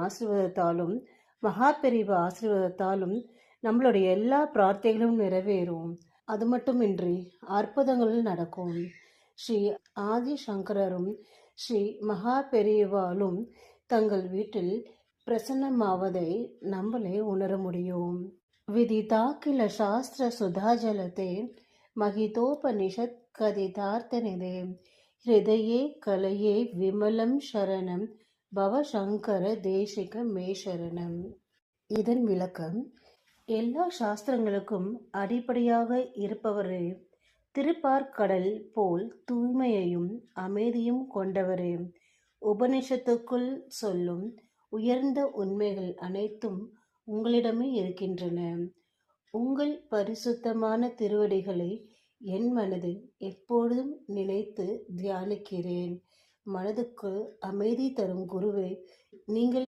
ஆசீர்வாதத்தாலும் மகா பெரிவ ஆசீர்வாதத்தாலும் நம்மளுடைய எல்லா பிரார்த்தைகளும் நிறைவேறும். அது மட்டுமின்றி அற்புதங்கள் நடக்கும். ஸ்ரீ ஆதி சங்கரரும் ஸ்ரீ மகா பெரியவாலும் தங்கள் வீட்டில் பிரசன்னமாவதை நம்மளே உணர முடியும். விதிதா கில சாஸ்திர சுதாஜலதே மகிதோபனிஷத் கதிதார்த்தநிதே ஹிருதயே கலையே விமலம் சரணம் பவசங்கர தேசிக மேசரணம். இதன் விளக்கம்: எல்லா சாஸ்திரங்களுக்கும் அடிப்படையாக இருப்பவரே, திருப்பார்கடல் போல் தூய்மையையும் அமைதியும் கொண்டவரே, உபனிஷத்துக்குள் சொல்லும் உயர்ந்த உண்மைகள் அனைத்தும் உங்களிடமே இருக்கின்றன. உங்கள் பரிசுத்தமான திருவடிகளை என் மனதில் எப்பொழுதும் நினைத்து தியானிக்கிறேன். மனதுக்கு அமைதி தரும் குருவே, நீங்கள்